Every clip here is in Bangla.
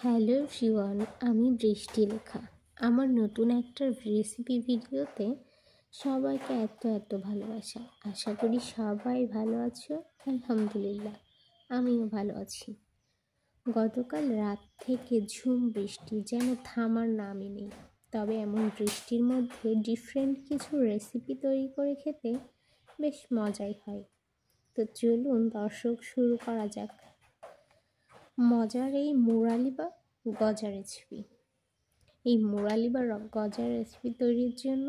হ্যালো এভরিওয়ান, আমি বৃষ্টি লেখা। আমার নতুন একটা রেসিপি ভিডিওতে সবাইকে এত ভালোবাসা। আশা করি সবাই ভালো আছো। আলহামদুলিল্লাহ, আমিও ভালো আছি। গতকাল রাত থেকে ঝুম বৃষ্টি, যেন থামার নামই নেই। তবে এমন বৃষ্টির মধ্যে ডিফারেন্ট কিছু রেসিপি তৈরি করে খেতে বেশ মজাই হয়। তো চলুন দর্শক, শুরু করা যাক মজার এই মুরালি বা গজা রেসিপি। এই মুরালি বা গজা রেসিপি তৈরির জন্য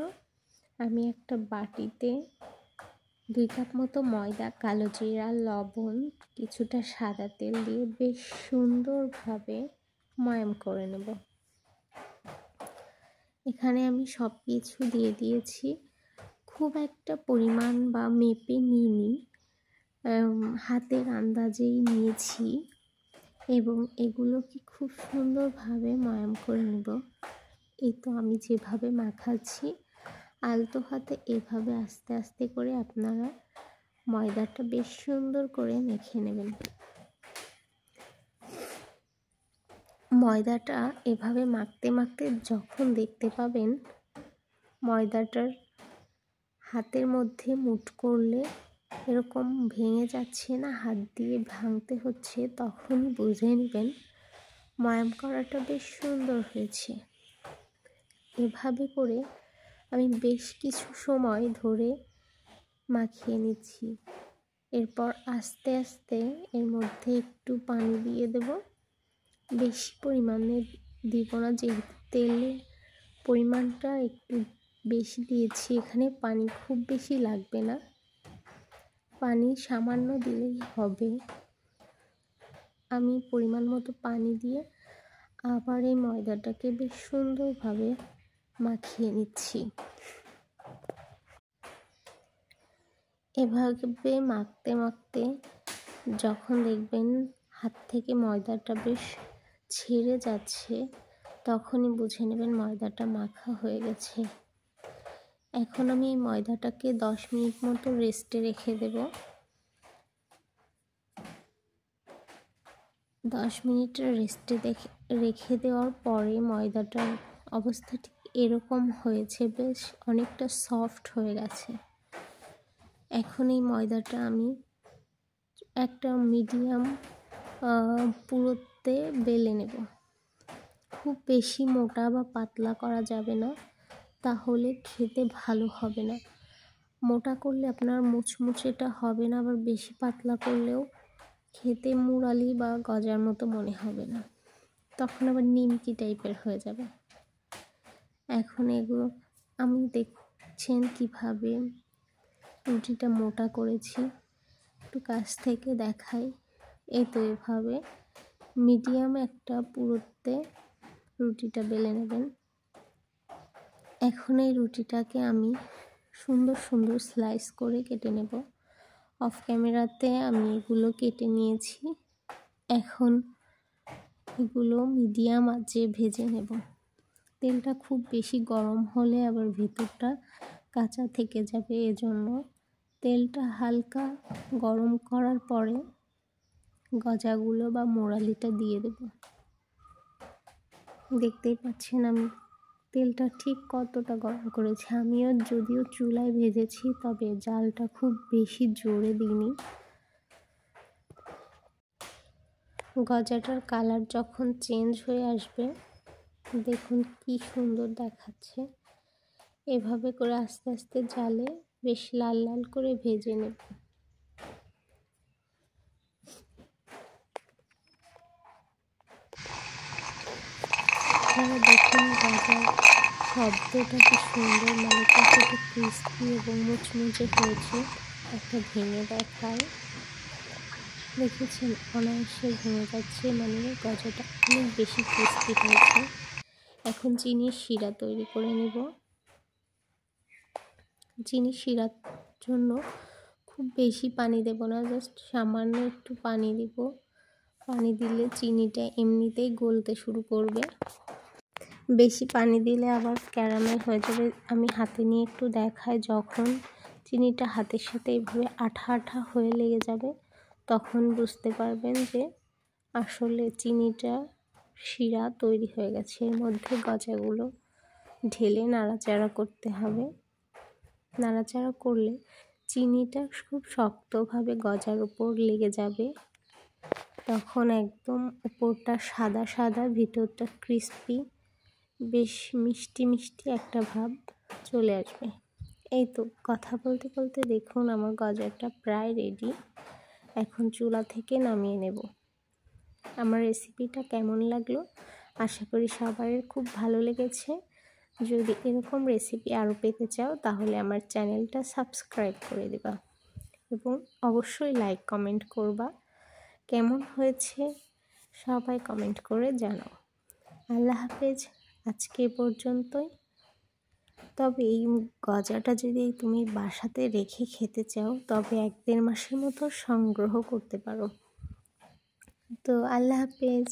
আমি একটা বাটিতে 2 কাপ মতো ময়দা, কালো জিরা, লবণ, কিছুটা সাদা তেল দিয়ে বেশ সুন্দরভাবে ময়াম করে নেব। এখানে আমি সব কিছু দিয়ে দিয়েছি। খুব একটা পরিমাণ বা মেপে নিইনি, হাতের আন্দাজেই নিয়েছি এবং এগুলোকে খুব সুন্দরভাবে ময়াম করে নেব। এই তো আমি যেভাবে মাখাচ্ছি, আলতো হাতে এভাবে আস্তে আস্তে করে আপনারা ময়দাটা বেশ সুন্দর করে মেখে নেবেন। ময়দাটা এভাবে মাখতে মাখতে যখন দেখতে পাবেন ময়দাটার হাতের মধ্যে মুঠ করলে এরকম ভেঙে যাচ্ছে না, হাত দিয়ে ভাঙতে হচ্ছে, তখনই বুঝে নেবেন ময়াম করাটা বেশ সুন্দর হয়েছে। এভাবে করে আমি বেশ কিছু সময় ধরে মাখিয়ে নিচ্ছি। এরপর আস্তে আস্তে এর মধ্যে একটু পানি দিয়ে দেব। বেশি পরিমাণে দিব না, যেহেতু তেলের পরিমাণটা একটু বেশি দিয়েছি, এখানে পানি খুব বেশি লাগবে না, পানি সামান্য দিলেই হবে। আমি পরিমাণ মতো পানি দিয়ে আবার এই ময়দাটাকে বেশ সুন্দরভাবে মাখিয়ে নিচ্ছি। এভাবে মাখতে মাখতে যখন দেখবেন হাত থেকে ময়দাটা বেশ ছেড়ে যাচ্ছে, তখনই বুঝে নেবেন ময়দাটা মাখা হয়ে গেছে। এখন আমি এই ময়দাটাকে 10 মিনিট মতো রেস্টে রেখে দেব। 10 মিনিট রেস্টে রেখে দেওয়ার পরে ময়দাটার অবস্থা ঠিক এরকম হয়েছে, বেশ অনেকটা সফট হয়ে গেছে। এখন এই ময়দাটা আমি একটা মিডিয়াম পুরোতে বেলে নেব। খুব বেশি মোটা বা পাতলা করা যাবে না, তাহলে খেতে ভালো হবে না। মোটা করলে আপনার মুচমুচেটা হবে না, আবার বেশি পাতলা করলেও খেতে মুরালি বা গজার মতো মনে হবে না, তখন আবার নিমকি টাইপের হয়ে যাবে। এখন এগুলো আমি দেখছেন কিভাবে রুটিটা মোটা করেছি, একটু কাছ থেকে দেখাই। এই তো এভাবে মিডিয়াম একটা পুরোতে রুটিটা বেলে নেবেন। এখন এই রুটিটাকে আমি সুন্দর সুন্দর স্লাইস করে কেটে নেব। অফ ক্যামেরাতে আমি এগুলো কেটে নিয়েছি। এখন এগুলো মিডিয়াম আঁচে ভেজে নেব। তেলটা খুব বেশি গরম হলে আবার ভেতরটা কাঁচা থেকে যাবে, এজন্য তেলটা হালকা গরম করার পরে গজাগুলো বা মোরালিটা দিয়ে দেব। দেখতেই পাচ্ছেন আমি তেলটা ঠিক কতটা গরম করেছি। আমিও যদিও চুলায় ভেজেছি, তবে জালটা খুব বেশি জোরে দিইনি। গজাটার কালার যখন চেঞ্জ হয়ে আসবে, দেখুন কি সুন্দর দেখাচ্ছে। এভাবে করে আস্তে আস্তে জালে বেশ লাল লাল করে ভেজে নেব। দেখুন গজার শব্দটা কি সুন্দর, মানে কতটা ক্রিস্পি এবং মুচমুচে হয়েছে। একটা ভেঙে দেখায়, দেখেছেন অনায়াসে ভেঙে যাচ্ছে, মানে গজাটা অনেক বেশি ক্রিস্পি হয়েছে। এখন চিনির শিরা তৈরি করে নেব। চিনির শিরার জন্য খুব বেশি পানি দেব না, জাস্ট সামান্য একটু পানি দিব। পানি দিলে চিনিটা এমনিতেই গলতে শুরু করবে। বেশি পানি দিলে আবার ক্যারামেল হয়ে যাবে। আমি হাতে নিয়ে একটু দেখাই, যখন চিনিটা হাতের সাথে এইভাবে আঠা আঠা হয়ে লেগে যাবে, তখন বুঝতে পারবেন যে আসলে চিনিটা শিরা তৈরি হয়ে গেছে। এর মধ্যে গজাগুলো ঢেলে নাড়াচাড়া করতে হবে। নাড়াচাড়া করলে চিনিটা খুব শক্তভাবে গজার উপর লেগে যাবে। তখন একদম উপরটা সাদা সাদা, ভিতরটা ক্রিস্পি, বেশ মিষ্টি মিষ্টি একটা ভাব চলে আসবে। এই তো কথা বলতে বলতে দেখুন আমার গজাটা প্রায় রেডি। এখন চুলা থেকে নামিয়ে নেব। আমার রেসিপিটা কেমন লাগলো? আশা করি সবার খুব ভালো লেগেছে। যদি এরকম রেসিপি আরও পেতে চাও তাহলে আমার চ্যানেলটা সাবস্ক্রাইব করে দেবা এবং অবশ্যই লাইক কমেন্ট করবা। কেমন হয়েছে সবাই কমেন্ট করে জানাও। আল্লাহ হাফেজ, আজকে পর্যন্তই। তবে এই গজাটা যদি তুমি বাসাতে রেখে খেতে চাও তবে 1-1.5 মাসের মতো সংগ্রহ করতে পারো। তো আল্লাহ হাফেজ।